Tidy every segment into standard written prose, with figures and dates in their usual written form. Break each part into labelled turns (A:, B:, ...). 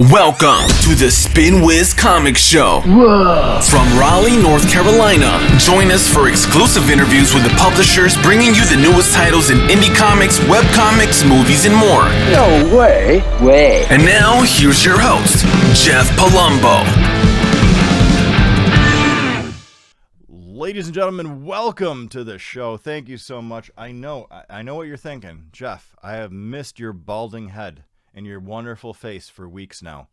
A: Welcome to the Spin Wiz Comic Show.
B: Whoa.
A: From Raleigh, North Carolina. Join us for exclusive interviews with the publishers bringing you the newest titles in indie comics, webcomics, movies, and more.
B: No way.
A: And now, here's your host, Jeff Palumbo.
C: Ladies and gentlemen, welcome to the show. Thank you so much. I know what you're thinking. Jeff, I have missed your balding head and your wonderful face for weeks now.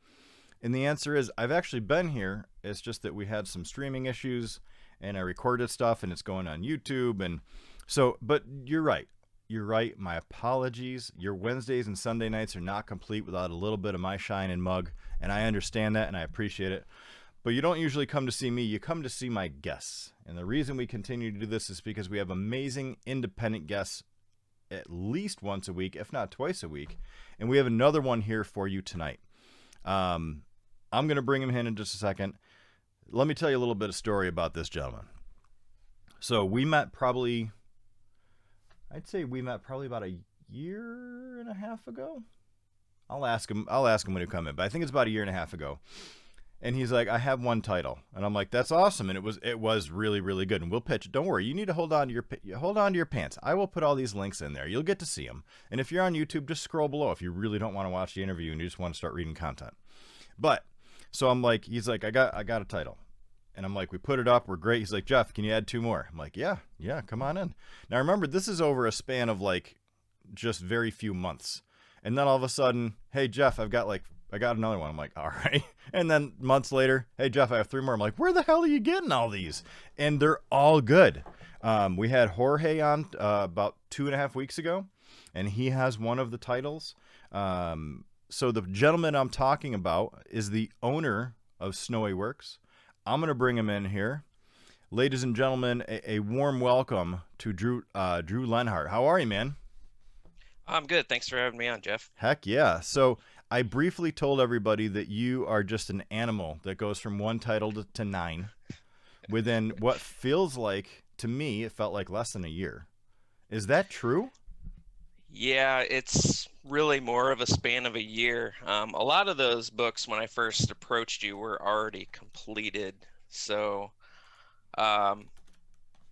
C: And the answer is, I've actually been here. It's just that we had some streaming issues and I recorded stuff and it's going on YouTube. And so, but you're right. You're right. My apologies. Your Wednesdays and Sunday nights are not complete without a little bit of my shine and mug. And I understand that and I appreciate it. But you don't usually come to see me. You come to see my guests. And the reason we continue to do this is because we have amazing independent guests at least once a week, if not twice a week. And we have another one here for you tonight. I'm going to bring him in just a second. Let me tell you a little bit of story about this gentleman. So we met probably about a year and a half ago. I'll ask him when he come in, but I think it's about a year and a half ago. And he's like, I have one title. And I'm like, that's awesome. And it was really, really good. And we'll pitch it. Don't worry. You need to hold on to your pants. I will put all these links in there. You'll get to see them. And if you're on YouTube, just scroll below if you really don't want to watch the interview and you just want to start reading content. But so I'm like, he's like, I got a title. And I'm like, we put it up. We're great. He's like, Jeff, can you add 2 more? I'm like, yeah, come on in. Now remember, this is over a span of like just very few months. And then all of a sudden, hey, Jeff, I got another one. I'm like, all right. And then months later, hey, Jeff, I have 3 more. I'm like, where the hell are you getting all these? And they're all good. We had Jorge on about 2.5 weeks ago, and he has one of the titles. So the gentleman I'm talking about is the owner of SnowyWorks. I'm going to bring him in here. Ladies and gentlemen, a warm welcome to Drew Lenhart. How are you, man?
D: I'm good. Thanks for having me on, Jeff.
C: Heck yeah. So I briefly told everybody that you are just an animal that goes from 1 title to 9 within what feels like, to me, it felt like less than a year. Is that true?
D: Yeah, it's really more of a span of a year. A lot of those books, when I first approached you, were already completed. So,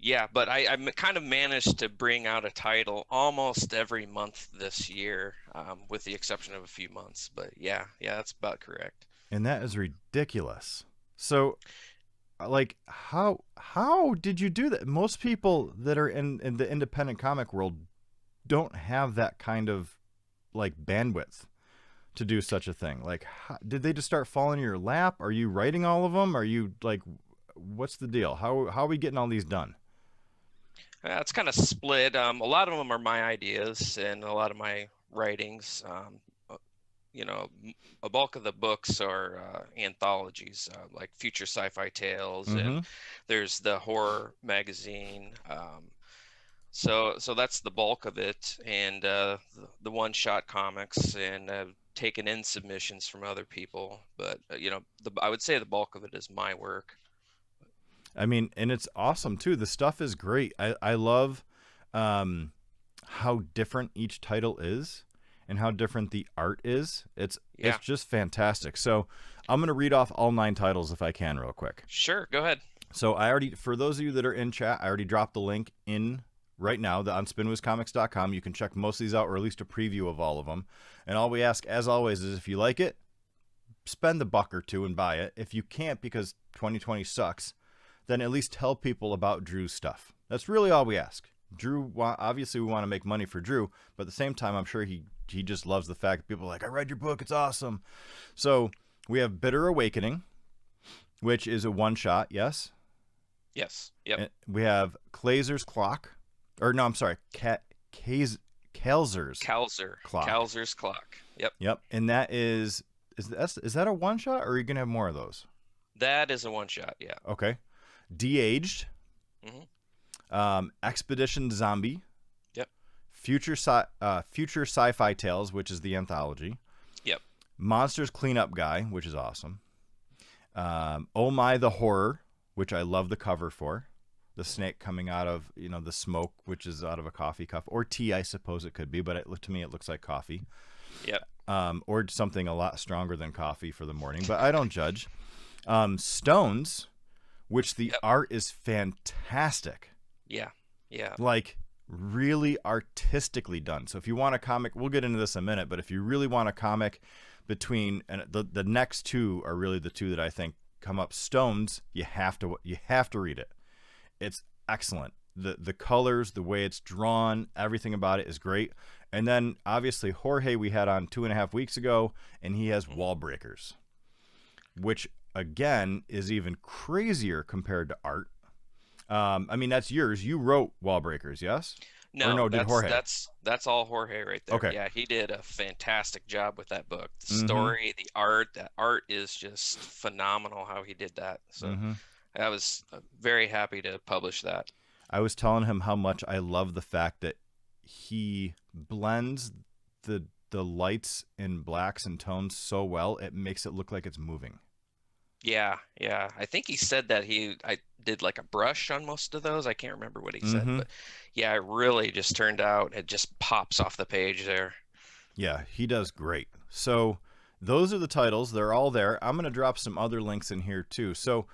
D: yeah, but I kind of managed to bring out a title almost every month this year, with the exception of a few months. But yeah, that's about correct.
C: And that is ridiculous. So, like, how did you do that? Most people that are in the independent comic world don't have that kind of, like, bandwidth to do such a thing. Like, did they just start falling in your lap? Are you writing all of them? Are you, like, what's the deal? How are we getting all these done?
D: It's kind of split. A lot of them are my ideas and a lot of my writings. A bulk of the books are anthologies, like Future Sci-Fi Tales, and there's the horror magazine. So that's the bulk of it, and the one-shot comics, and taking in submissions from other people. But I would say the bulk of it is my work.
C: I mean, and it's awesome too. The stuff is great. I love how different each title is and how different the art is. It's just fantastic. So I'm going to read off all 9 titles if I can real quick.
D: Sure, go ahead.
C: So for those of you that are in chat, I already dropped the link in right now on spinwizcomics.com. You can check most of these out, or at least a preview of all of them. And all we ask, as always, is if you like it, spend the $1 or $2 and buy it. If you can't because 2020 sucks, then at least tell people about Drew's stuff. That's really all we ask. Drew, obviously we want to make money for Drew, but at the same time, I'm sure he just loves the fact that people are like, I read your book, it's awesome. So we have Bitter Awakening, which is a one-shot, yes?
D: Yes, yep.
C: We have Kalzer's Clock. Kalzer's Clock.
D: Kalzer's Clock, yep.
C: Yep, and that is that a one-shot, or are you going to have more of those? That
D: is a one-shot, yeah.
C: Okay. De-Aged, Expedition Zombie,
D: yep.
C: Future Sci-Fi Tales, which is the anthology,
D: yep.
C: Monsters Cleanup Guy, which is awesome, Oh My the Horror, which I love the cover for, the snake coming out of the smoke, which is out of a coffee cup or tea, I suppose it could be, but to me it looks like coffee.
D: Yep.
C: or something a lot stronger than coffee for the morning, but I don't judge. Stones, which the art is fantastic.
D: Yeah. Yeah.
C: Like really artistically done. So if you want a comic, we'll get into this in a minute, but if you really want a comic between, and the next two are really the two that I think come up. Stones, you have to read it. It's excellent. The colors, the way it's drawn, everything about it is great. And then obviously Jorge we had on 2.5 weeks ago, and he has Wall Breakers, which again is even crazier compared to art. I mean, that's yours. You wrote Wall Breakers, yes?
D: No,
C: did Jorge?
D: That's all Jorge right there.
C: Okay.
D: Yeah, he did a fantastic job with that book. The
C: Mm-hmm.
D: story, the art, that art is just phenomenal how he did that. So
C: Mm-hmm.
D: I was very happy to publish that.
C: I was telling him how much I love the fact that he blends the lights and blacks and tones so well, it makes it look like it's moving.
D: Yeah, yeah. I think he said that I did like a brush on most of those. I can't remember what he said,
C: Mm-hmm.
D: but yeah, it really just turned out, it just pops off the page there.
C: Yeah, he does great. So those are the titles. They're all there. I'm going to drop some other links in here too. So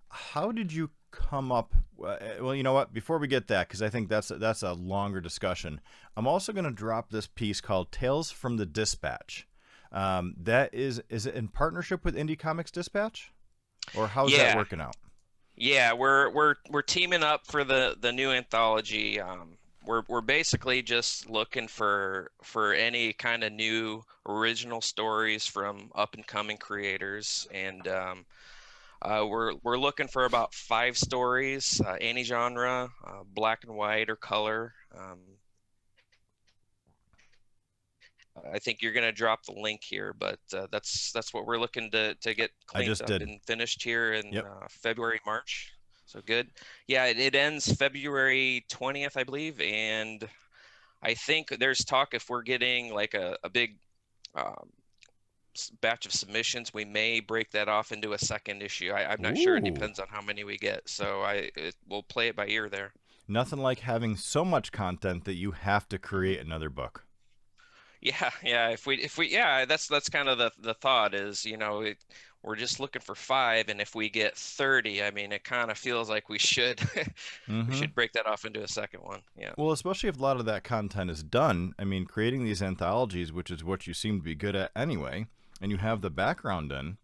C: how did you come up? Well, you know what? Before we get that, because I think that's a longer discussion, I'm also going to drop this piece called Tales from the Dispatch. That is it in partnership with Indie Comics Dispatch? Or how's that working out?
D: Yeah, we're teaming up for the new anthology. We're basically just looking for any kind of new original stories from up and coming creators, and we're looking for about 5 stories, any genre, black and white or color. I think you're going to drop the link here, but that's what we're looking to get cleaned up and finished here in February, March. So good. Yeah, it ends February 20th, I believe, and I think there's talk if we're getting like a big batch of submissions, we may break that off into a second issue. I'm not sure. It depends on how many we get. So we'll play it by ear there.
C: Nothing like having so much content that you have to create another book.
D: Yeah. If we that's kind of the thought is, we're just looking for 5, and if we get 30, I mean, it kind of feels like we should we should break that off into a second one. Yeah.
C: Well, especially if a lot of that content is done. I mean, creating these anthologies, which is what you seem to be good at anyway, and you have the background in.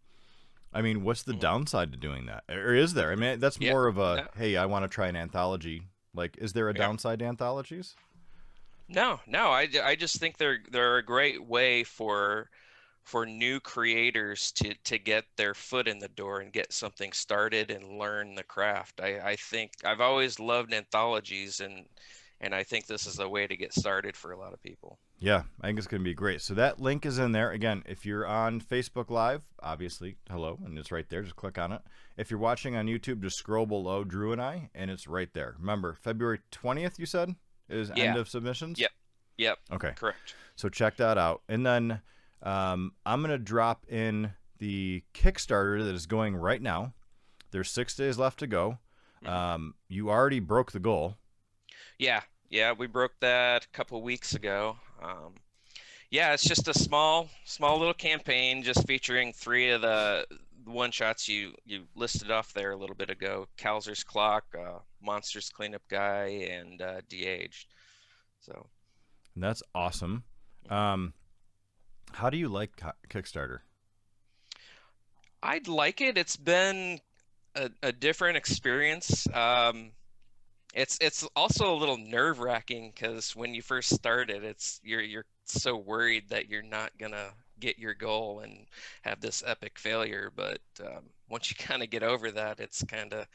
C: I mean, what's the downside to doing that? Or is there? I mean, that's more of a, hey, I want to try an anthology. Like, is there a downside to anthologies?
D: No. I just think they're a great way for new creators to get their foot in the door and get something started and learn the craft. I think I've always loved anthologies, and I think this is a way to get started for a lot of people.
C: Yeah, I think it's going to be great. So that link is in there. Again, if you're on Facebook Live, obviously, hello, and it's right there. Just click on it. If you're watching on YouTube, just scroll below Drew and I, and it's right there. Remember, February 20th, you said, is end of submissions?
D: Yep.
C: Okay.
D: Correct.
C: So check that out. And then I'm going to drop in the Kickstarter that is going right now. There's 6 days left to go. You already broke the goal.
D: Yeah, we broke that a couple weeks ago. It's just a small little campaign, just featuring 3 of the one-shots you listed off there a little bit ago: Kalzer's Clock, Monsters Cleanup Guy, and De-Aged. So
C: that's awesome. How do you like Kickstarter?
D: I'd like it. It's been a different experience. It's also a little nerve-wracking because when you first started, you're so worried that you're not gonna get your goal and have this epic failure. But once you kind of get over that, it's kind of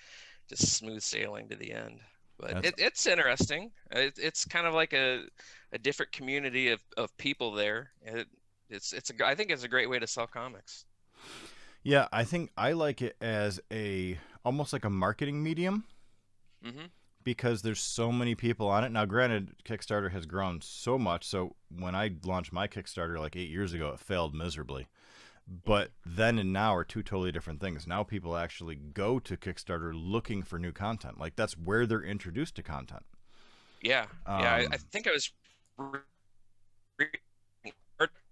D: just smooth sailing to the end. But it's interesting. It's kind of like a different community of people there. I think it's a great way to sell comics.
C: Yeah, I think I like it as almost like a marketing medium. Because there's so many people on it. Now, granted, Kickstarter has grown so much. So when I launched my Kickstarter like 8 years ago, it failed miserably. But then and now are 2 totally different things. Now people actually go to Kickstarter looking for new content. Like, that's where they're introduced to content.
D: Yeah. I think I was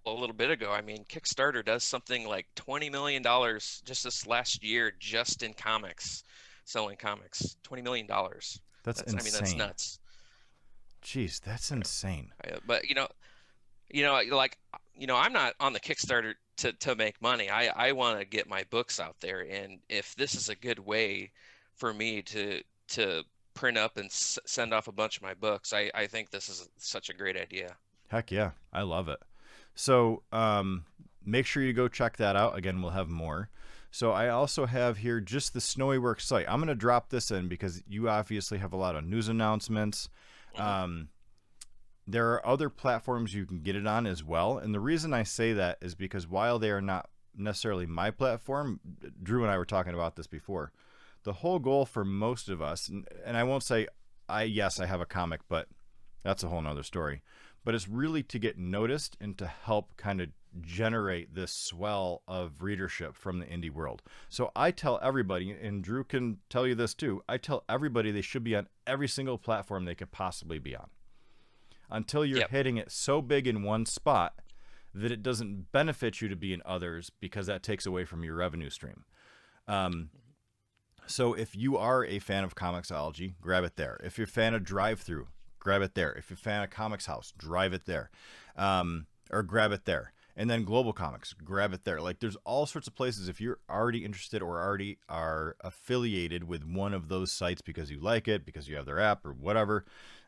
D: a little bit ago. I mean, Kickstarter does something like $20 million just this last year, just in comics, selling comics. $20 million.
C: That's
D: I mean, that's
C: insane.
D: nuts.
C: Jeez, that's insane.
D: But like, I'm not on the Kickstarter to make money. I want to get my books out there, and if this is a good way for me to print up and send off a bunch of my books, I think this is such a great idea.
C: Heck yeah, I love it. So make sure you go check that out. Again, we'll have more. So I also have here just the SnowyWorks site. I'm going to drop this in because you obviously have a lot of news announcements. There are other platforms you can get it on as well. And the reason I say that is because while they are not necessarily my platform, Drew and I were talking about this before, the whole goal for most of us, and I won't say yes, I have a comic, but that's a whole nother story. But it's really to get noticed and to help kind of generate this swell of readership from the indie world. So I tell everybody, and Drew can tell you this too, I tell everybody they should be on every single platform they could possibly be on, until you're hitting it so big in one spot that it doesn't benefit you to be in others, because that takes away from your revenue stream. So if you are a fan of Comixology, grab it there. If you're a fan of Drive-Thru, grab it there. If you're a fan of Comics House, drive it there, or grab it there. And then Global Comics, grab it there. Like, there's all sorts of places. If you're already interested or already are affiliated with one of those sites because you like it, because you have their app or whatever,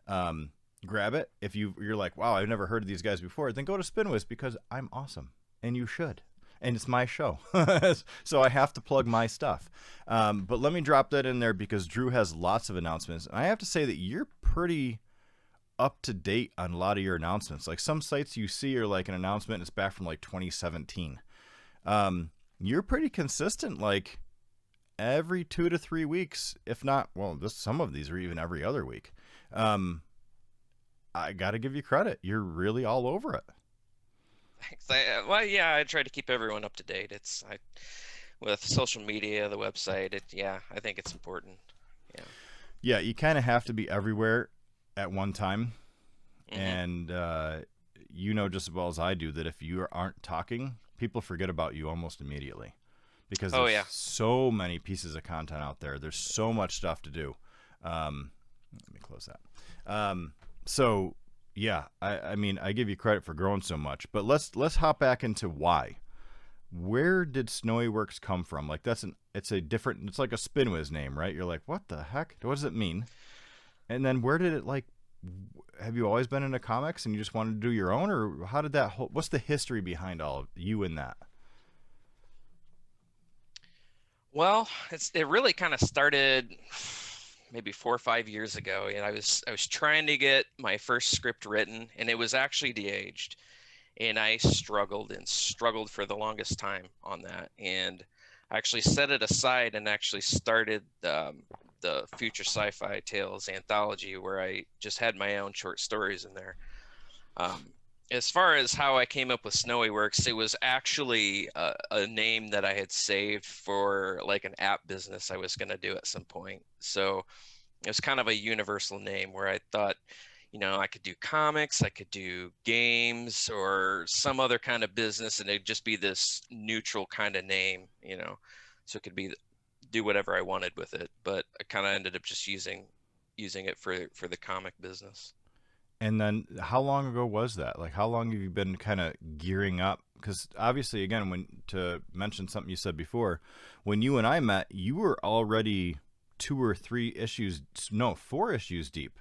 C: grab it. If you're like, wow, I've never heard of these guys before, then go to Spinwiz, because I'm awesome, and you should. And it's my show, so I have to plug my stuff. But let me drop that in there because Drew has lots of announcements. And I have to say that you're pretty up to date on a lot of your announcements. Like, some sites you see are like an announcement, it's back from like 2017. You're pretty consistent, like every 2 to 3 weeks, if not, well, some of these are even every other week. I got to give you credit. You're really all over it.
D: Thanks. I try to keep everyone up to date. With social media, the website, I think it's important.
C: Yeah, you kind of have to be everywhere at one time. And you know just as well as I do that if you aren't talking, people forget about you almost immediately, because there's so many pieces of content out there. There's so much stuff to do. Let me close that. So yeah, I mean, I give you credit for growing so much, but let's hop back into why. Where did SnowyWorks come from? Like, it's like a Spinwiz name, right? You're like, what the heck? What does it mean? And then where did it, like, have you always been into comics and you just wanted to do your own, or how did that what's the history behind all of you in that?
D: Well, it really kind of started maybe 4 or 5 years ago, and I was trying to get my first script written, and it was actually de-aged, and I struggled for the longest time on that, and I actually set it aside and actually started the Future Sci-Fi Tales anthology, where I just had my own short stories in there. As far as how I came up with SnowyWorks, it was actually a name that I had saved for like an app business I was going to do at some point. So it was kind of a universal name where I thought, I could do comics, I could do games, or some other kind of business, and it'd just be this neutral kind of name, so it could do whatever I wanted with it. But I kind of ended up just using it for the comic business.
C: And then how long ago was that? Like, how long have you been kind of gearing up? Because obviously, again, to mention something you said before, when you and I met, you were already 4 issues deep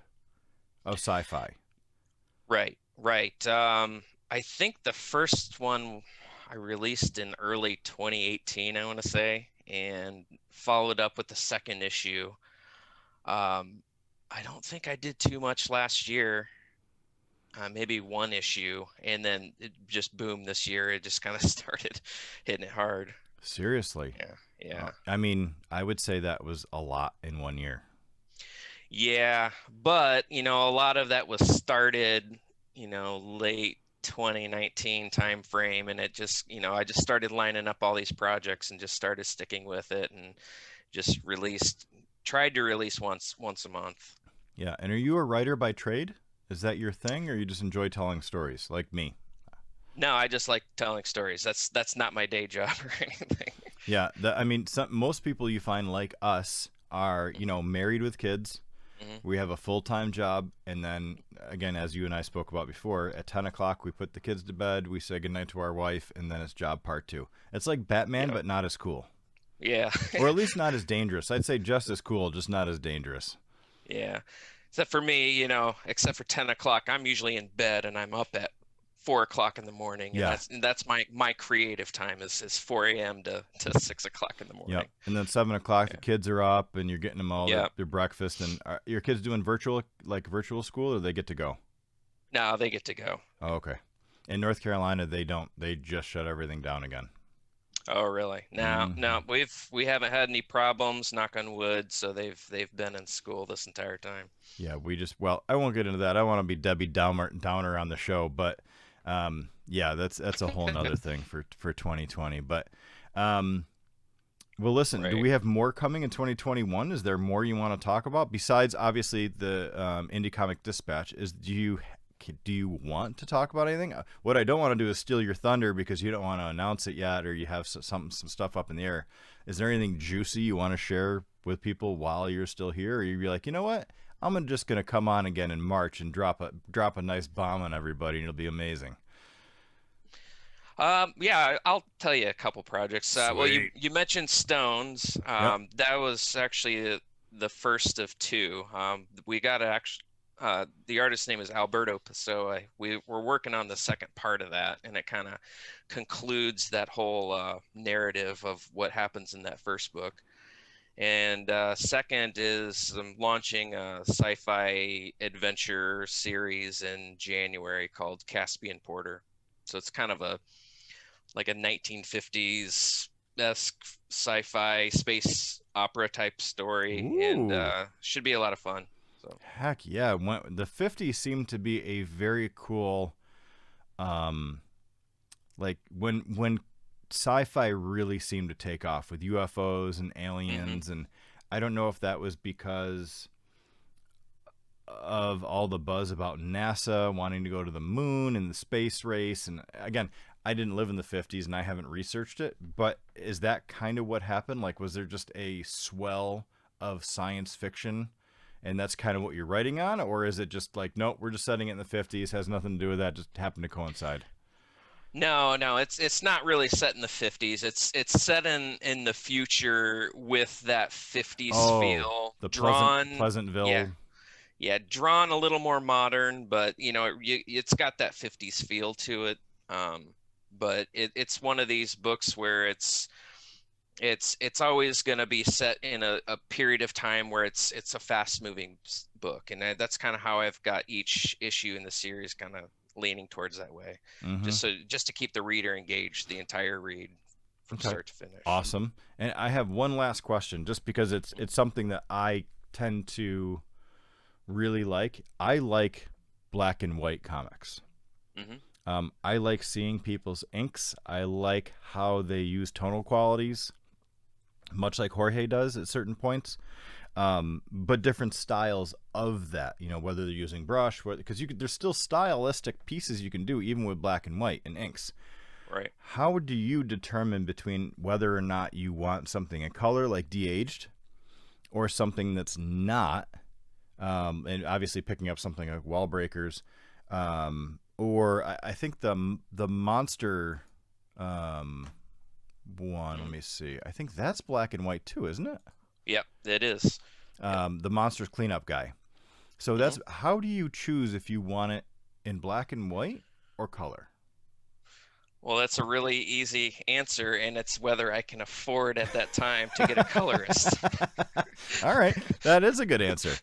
C: of sci-fi.
D: Right. I think the first one I released in early 2018, I want to say, and followed up with the second issue. I don't think I did too much last year. Maybe 1 issue, and then it just boomed this year. It just kind of started hitting it hard.
C: Seriously?
D: Yeah.
C: I mean, I would say that was a lot in 1 year.
D: Yeah, but a lot of that was started, late 2019 time frame, and it just, I just started lining up all these projects and just started sticking with it, and just tried to release once a month.
C: Yeah, and are you a writer by trade? Is that your thing, or you just enjoy telling stories like me?
D: No, I just like telling stories. That's not my day job or anything.
C: Yeah, I mean, most people you find like us are, married with kids.
D: Hmm.
C: We have a full-time job, and then again, as you and I spoke about before, at 10 o'clock we put the kids to bed, we say goodnight to our wife, and then it's job part 2. It's like Batman,
D: Yep.
C: but not as cool.
D: Yeah.
C: Or at least not as dangerous. I'd say just as cool, just not as dangerous.
D: Yeah. Except for me, except for 10 o'clock, I'm usually in bed and I'm up at 4 o'clock in the morning, and
C: Yeah.
D: that's my creative time is 4 a.m. to 6 o'clock in the
C: Yep.
D: morning.
C: And then 7 o'clock, the
D: Yeah.
C: kids are up, and you're getting them all
D: Yeah.
C: their breakfast. And are your kids doing virtual school, or they get to go?
D: Now they get to go.
C: Oh, okay. In North Carolina, they don't. They just shut everything down again.
D: Oh, really? No,
C: Mhm.
D: no, we haven't had any problems, knock on wood, so they've been in school this entire time.
C: Yeah, well, I won't get into that. I want to be Debbie Downer on the show, but yeah, that's a whole nother thing for 2020. But well, listen, do
D: Right.
C: we have more coming in 2021? Is there more you want to talk about besides obviously the Indie Comic Dispatch? Do you want to talk about anything? What I don't want to do is steal your thunder because you don't want to announce it yet, or you have some stuff up in the air. Is there anything juicy you want to share with people while you're still here, or you'd be like, you know what? Just gonna come on again in March and drop a nice bomb on everybody, and it'll be amazing.
D: Yeah, I'll tell you a couple projects. Well, you
C: Sweet.
D: you mentioned Stones.
C: Yep.
D: That was actually the first of two. We got to actually. The artist's name is Alberto Pessoa. We're working on the second part of that, and it kind of concludes that whole narrative of what happens in that first book. And second is launching a sci-fi adventure series in January called Caspian Porter. So it's kind of like a 1950s esque sci-fi space opera type story, and
C: Ooh.
D: should be a lot of fun. So
C: Heck yeah. The 50s seemed to be a very cool, like when sci-fi really seemed to take off with UFOs and
D: hmm.
C: aliens, and I don't know if that was because of all the buzz about NASA wanting to go to the moon and the space race. And again, I didn't live in the 50s and I haven't researched it, but is that kind of what happened? Like, was there just a swell of science fiction and that's kind of what you're writing on? Or is it just like, nope, we're just setting it in the 50s, has nothing to do with that, just happened to coincide?
D: No, it's not really set in the 50s. It's set in the future with that 50s
C: Oh,
D: feel,
C: the
D: drawn. Yeah,
C: Pleasantville.
D: yeah, drawn a little more modern, but it's got that 50s feel to it. But it's one of these books where it's always going to be set in a period of time where it's a fast moving book, and that's kind of how I've got each issue in the series kind of leaning towards that way,
C: Mm-hmm.
D: just to keep the reader engaged the entire read from
C: Okay.
D: start to finish.
C: Awesome. And I have one last question, just because it's something that I tend to really like. I like black and white comics.
D: Hmm.
C: I like seeing people's inks. I like how they use tonal qualities, much like Jorge does at certain points. But different styles of that, whether they're using brush, because there's still stylistic pieces you can do even with black and white and inks.
D: Right.
C: How do you determine between whether or not you want something in color, like de-aged, or something that's not? And obviously picking up something like Wall Breakers, or I think the monster one. Let
D: Mm.
C: me see. I think that's black and white too, isn't it?
D: Yep, it is. Yep.
C: The monsters cleanup guy. So
D: Hmm.
C: that's how do you choose if you want it in black and white or color?
D: Well, that's a really easy answer, and it's whether I can afford at that time to get a colorist.
C: All right, that is a good answer.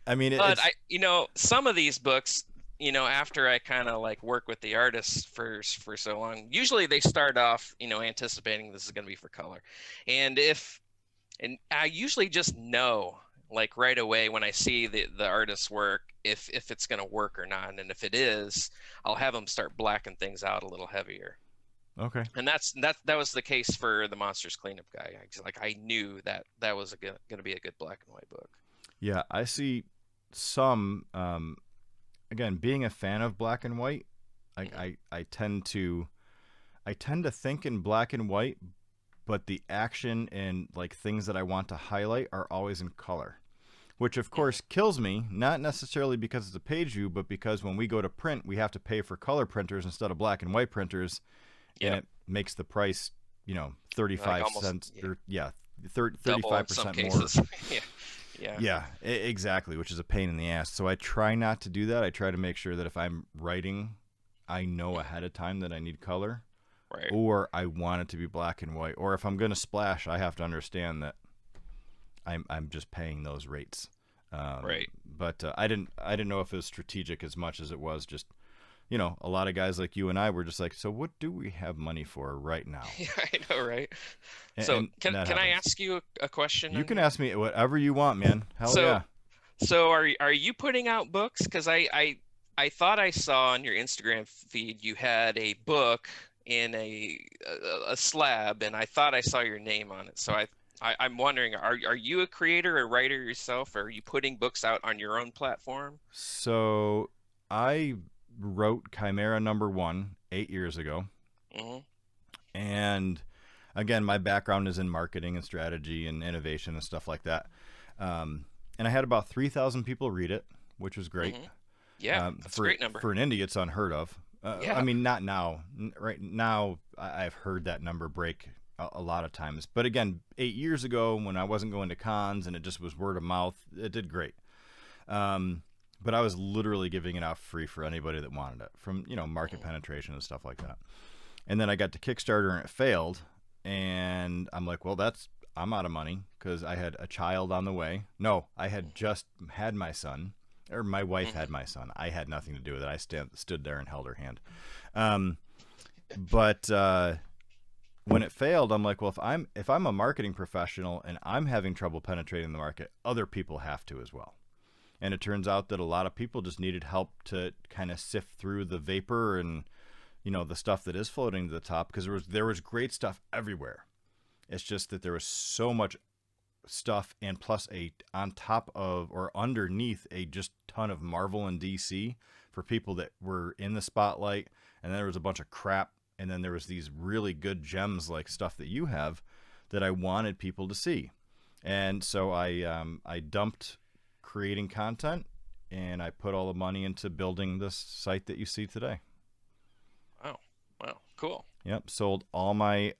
C: I mean,
D: But
C: it's
D: some of these books, after I kind of like work with the artists for so long, usually they start off, anticipating this is going to be for color. And and I usually just know like right away when I see the artist's work if it's going to work or not. And if it is, I'll have them start blacking things out a little heavier.
C: okay.
D: And that was the case for the Monsters Cleanup Guy. I knew that was going to be a good black and white book.
C: Yeah, I see some. Again, being a fan of black and white, I tend to think in black and white, but the action and like things that I want to highlight are always in color, which of course kills me, not necessarily because it's a page view, but because when we go to print, we have to pay for color printers instead of black and white printers, and it makes the price, 35
D: like almost,
C: cents or
D: 35% more. Yeah,
C: exactly, which is a pain in the ass. So I try not to do that. I try to make sure that if I'm writing, I know ahead of time that I need color.
D: Right.
C: Or I want it to be black and white. Or if I'm going to splash, I have to understand that I'm just paying those rates.
D: Right.
C: But I didn't know if it was strategic as much as it was just, a lot of guys like you and I were just like, so what do we have money for right now?
D: Yeah, I know, right?
C: And
D: can I ask you a question?
C: You can ask me whatever you want, man. Hell yeah.
D: So are you putting out books? Because I thought I saw on your Instagram feed you had a book in a slab, and I thought I saw your name on it. So I'm wondering, are you a creator or writer yourself, or are you putting books out on your own platform?
C: So I wrote Chimera #1 8 years ago. And again, my background is in marketing and strategy and innovation and stuff like that. And I had about 3,000 people read it, which was great.
D: Yeah, that's a great number.
C: For an indie, it's unheard of. I mean, not now. Right now, I've heard that number break a lot of times. But again, 8 years ago, when I wasn't going to cons and it just was word of mouth, it did great. But I was literally giving it out free for anybody that wanted it, from market penetration and stuff like that. And then I got to Kickstarter and it failed, and I'm like, well, I'm out of money because I had a child on the way. No, I had just had my son. Or my wife had my son. I had nothing to do with it. I stood there and held her hand. But when it failed, I'm like, well, if I'm a marketing professional and I'm having trouble penetrating the market, other people have to as well. And it turns out that a lot of people just needed help to kind of sift through the vapor and the stuff that is floating to the top, because there was great stuff everywhere. It's just that there was so much stuff, and plus on top of or underneath a just ton of Marvel and DC for people that were in the spotlight, and then there was a bunch of crap, and then there was these really good gems like stuff that you have that I wanted people to see. And so I dumped creating content, and I put all the money into building this site that you see today. Wow, cool. Yep, sold all my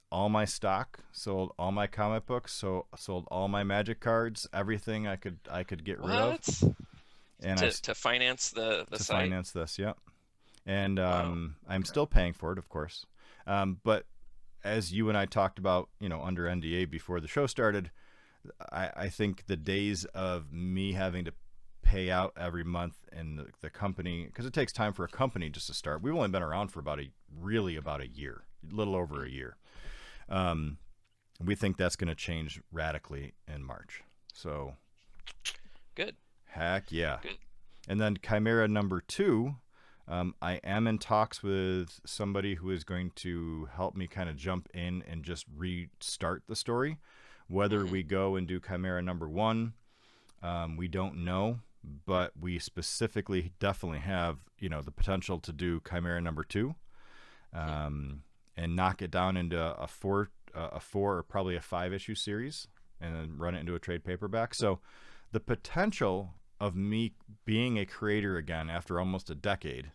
C: stock, sold all my comic books, sold all my magic cards, everything I could get rid of. And
D: to finance the site. To
C: finance this, yep. And I'm still paying for it, of course. But as you and I talked about, under NDA before the show started, I think the days of me having to pay out every month in the company, because it takes time for a company just to start. We've only been around for about a year, a little over a year. We think that's going to change radically in March. So
D: good.
C: Heck yeah.
D: Good.
C: And then Chimera #2, I am in talks with somebody who is going to help me kind of jump in and just restart the story. Whether we go and do Chimera #1, we don't know, but we specifically definitely have, the potential to do Chimera #2, and knock it down into a four or probably a 5-issue series, and then run it into a trade paperback. So the potential of me being a creator again after almost a decade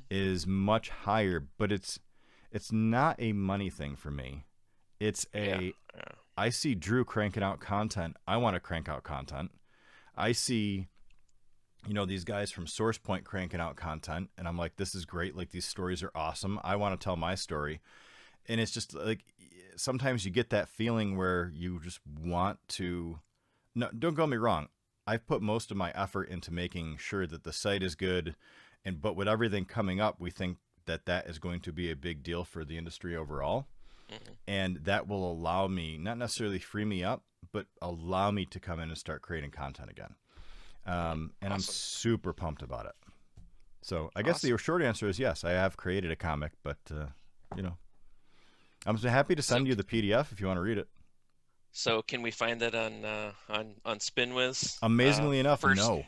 C: is much higher, but it's not a money thing for me. It's I see Drew cranking out content. I want to crank out content. I see, these guys from Source Point cranking out content, and I'm like, this is great. Like, these stories are awesome. I want to tell my story. And it's just like, sometimes you get that feeling where you just want to, no, don't get me wrong. I've put most of my effort into making sure that the site is good. But with everything coming up, we think that is going to be a big deal for the industry overall. And that will allow me, not necessarily free me up, but allow me to come in and start creating content again. And awesome. I'm super pumped about it. So I guess the short answer is yes, I have created a comic, but I'm happy to send you the PDF if you want to read it.
D: So can we find that on SpinWiz?
C: Amazingly enough, no.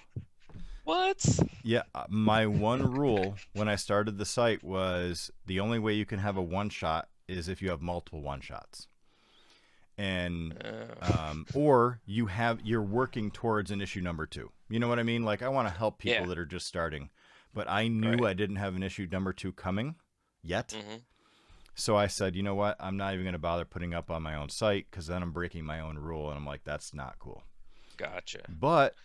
D: What?
C: Yeah, my one rule when I started the site was the only way you can have a one shot is if you have multiple one shots, and or you're working towards an issue number 2. You know what I mean? Like I want to help people that are just starting, but I knew I didn't have an issue number 2 coming yet.
D: Mm-hmm.
C: So I said, you know what? I'm not even going to bother putting up on my own site because then I'm breaking my own rule, and I'm like, that's not cool.
D: Gotcha.
C: But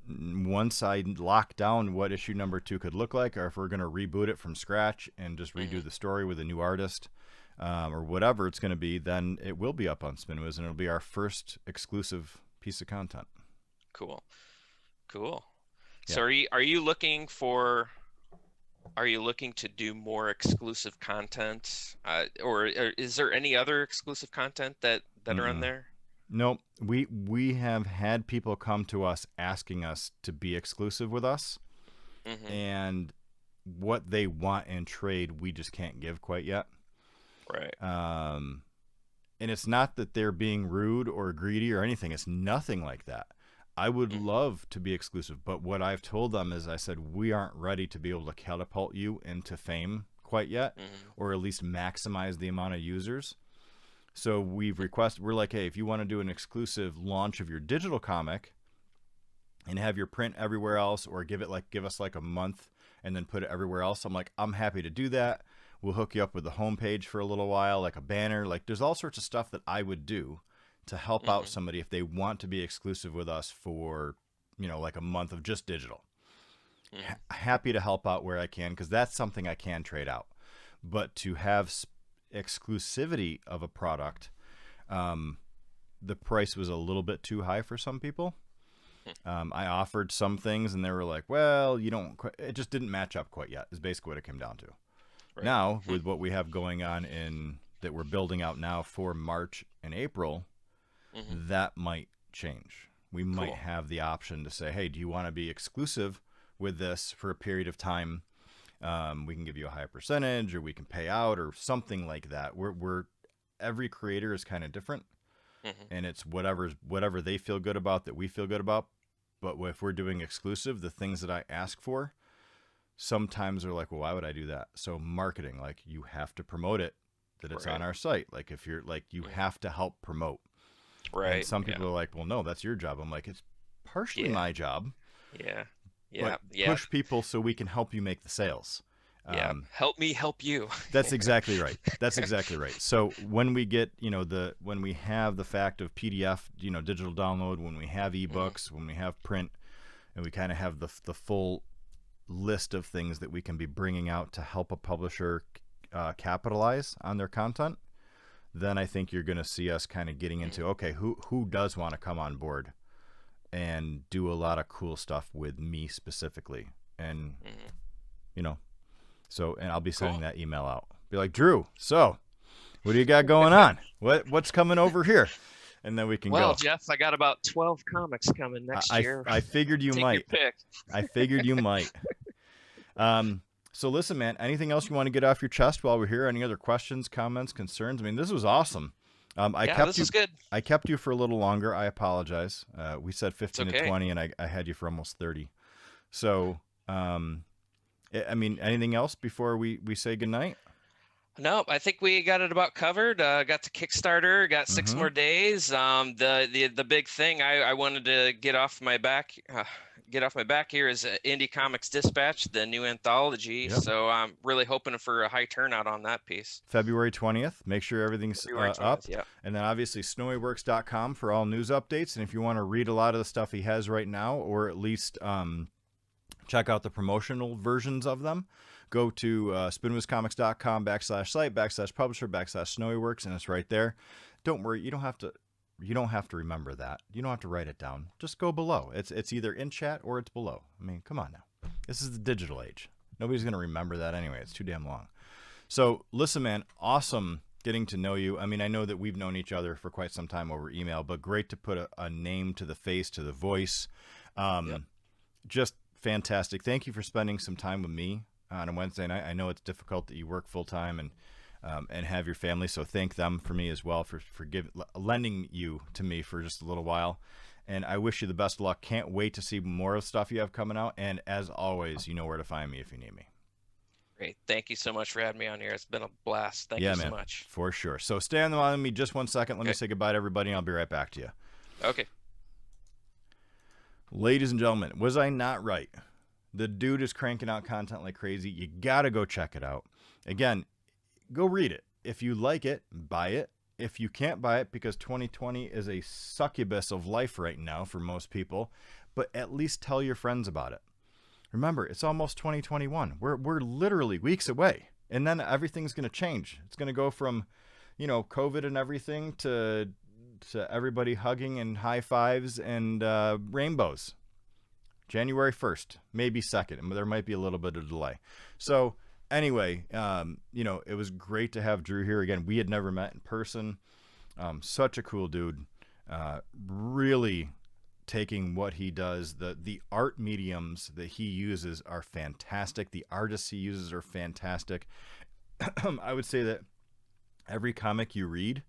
C: once I locked down what issue number 2 could look like, or if we're going to reboot it from scratch and just redo the story with a new artist, or whatever it's going to be, then it will be up on SpinWiz, and it'll be our first exclusive piece of content.
D: Cool. Yeah.
C: So
D: are you looking to do more exclusive content, or is there any other exclusive content that are on there?
C: Nope. We have had people come to us asking us to be exclusive with us, and what they want in trade we just can't give quite yet.
D: Right.
C: And it's not that they're being rude or greedy or anything. It's nothing like that. I would love to be exclusive, but what I've told them is I said, we aren't ready to be able to catapult you into fame quite yet, or at least maximize the amount of users. So we're like, hey, if you want to do an exclusive launch of your digital comic and have your print everywhere else, or give us like a month and then put it everywhere else, I'm like, I'm happy to do that. We'll hook you up with the homepage for a little while, like a banner. Like there's all sorts of stuff that I would do to help out somebody if they want to be exclusive with us for, like a month of just digital. Happy to help out where I can, because that's something I can trade out. But to have exclusivity of a product, the price was a little bit too high for some people. I offered some things and they were like, well, it just didn't match up quite yet, is basically what it came down to. Right. Now, with what we have going on that we're building out now for March and April, that might change. We might have the option to say, hey, do you want to be exclusive with this for a period of time? We can give you a higher percentage, or we can pay out, or something like that. Every creator is kind of different, and it's whatever they feel good about that we feel good about. But if we're doing exclusive, the things that I ask for, sometimes they're like, well, why would I do that? So marketing, like you have to promote it, that it's on our site. Like if you're like, you have to help promote. Right. And some people are like, well, no, that's your job. I'm like, it's partially my job.
D: Yeah.
C: But push people so we can help you make the sales.
D: Help me help you.
C: That's exactly right. So when we get, when we have the fact of PDF, digital download, when we have ebooks, when we have print, and we kind of have the full list of things that we can be bringing out to help a publisher capitalize on their content, then I think you're going to see us kind of getting into, okay, who does want to come on board and do a lot of cool stuff with me specifically. And, so, and I'll be sending that email out. Be like, Drew, so what do you got going on? What's coming over here? And then we can go.
D: Well, Jeff, I got about 12 comics coming next year.
C: I figured you might.
D: Take your pick.
C: I figured you might. So listen, man, anything else you want to get off your chest while we're here? Any other questions, comments, concerns? I mean, this was awesome.
D: This is good.
C: I kept you for a little longer. I apologize. We said 15 to 20, and I had you for almost 30. So, I mean, anything else before we say goodnight?
D: No, I think we got it about covered. Got to Kickstarter, got 6 more days. The big thing I wanted to get off my back here is Indie Comics Dispatch, the new anthology. Yep. So I'm really hoping for a high turnout on that piece.
C: February 20th. Make sure everything's up.
D: Yep. And
C: then obviously SnowyWorks.com for all news updates. And if you want to read a lot of the stuff he has right now, or at least check out the promotional versions of them, go to spinwizcomics.com/site/publisher/SnowyWorks, and it's right there. Don't worry, you don't have to remember that. You don't have to write it down. Just go below. It's either in chat or it's below. I mean, come on now. This is the digital age. Nobody's going to remember that anyway. It's too damn long. So listen, man, awesome getting to know you. I mean, I know that we've known each other for quite some time over email, but great to put a name to the face, to the voice. Just fantastic. Thank you for spending some time with me on a Wednesday night. I know it's difficult that you work full time and have your family, so thank them for me as well for lending you to me for just a little while. And I wish you the best of luck. Can't wait to see more of the stuff you have coming out. And as always, you know where to find me if you need me.
D: Great. Thank you so much for having me on here. It's been a blast. Thank
C: Yeah,
D: you so
C: man,
D: much.
C: for sure. So stay on the line with me just one second. Let me
D: Okay.
C: say goodbye to everybody, and I'll be right back to you.
D: Okay.
C: Ladies and gentlemen, was I not right? The dude is cranking out content like crazy. You got to go check it out. Again, go read it. If you like it, buy it. If you can't buy it because 2020 is a succubus of life right now for most people, but at least tell your friends about it. Remember, it's almost 2021. We're literally weeks away, and then everything's going to change. It's going to go from, COVID and everything to everybody hugging and high fives and rainbows. January 1st, maybe 2nd. There might be a little bit of delay. So anyway, it was great to have Drew here again. We had never met in person. Such a cool dude. Really taking what he does, the art mediums that he uses are fantastic. The artists he uses are fantastic. I would say that every comic you read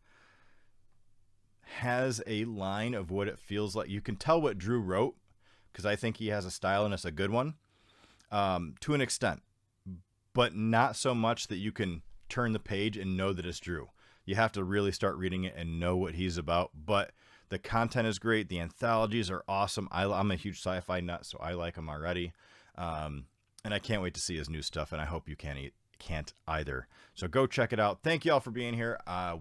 C: has a line of what it feels like. You can tell what Drew wrote because I think he has a style and it's a good one to an extent, but not so much that you can turn the page and know that it's Drew. You have to really start reading it and know what he's about, but the content is great. The anthologies are awesome. I'm a huge sci-fi nut, so I like them already. And I can't wait to see his new stuff, and I hope you can't either. So go check it out. Thank you all for being here. I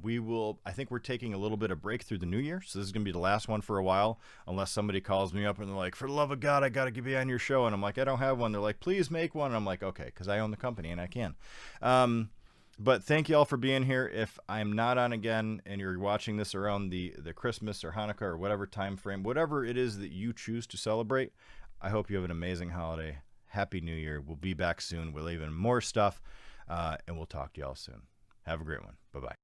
C: think we're taking a little bit of break through the new year, so this is going to be the last one for a while, unless somebody calls me up and they're like, for the love of God, I got to be on your show. And I'm like, I don't have one. They're like, please make one. And I'm like, okay, because I own the company and I can. But thank you all for being here. If I'm not on again and you're watching this around the Christmas or Hanukkah or whatever time frame, whatever it is that you choose to celebrate, I hope you have an amazing holiday. Happy New Year. We'll be back soon with even more stuff, and we'll talk to y'all soon. Have a great one. Bye-bye.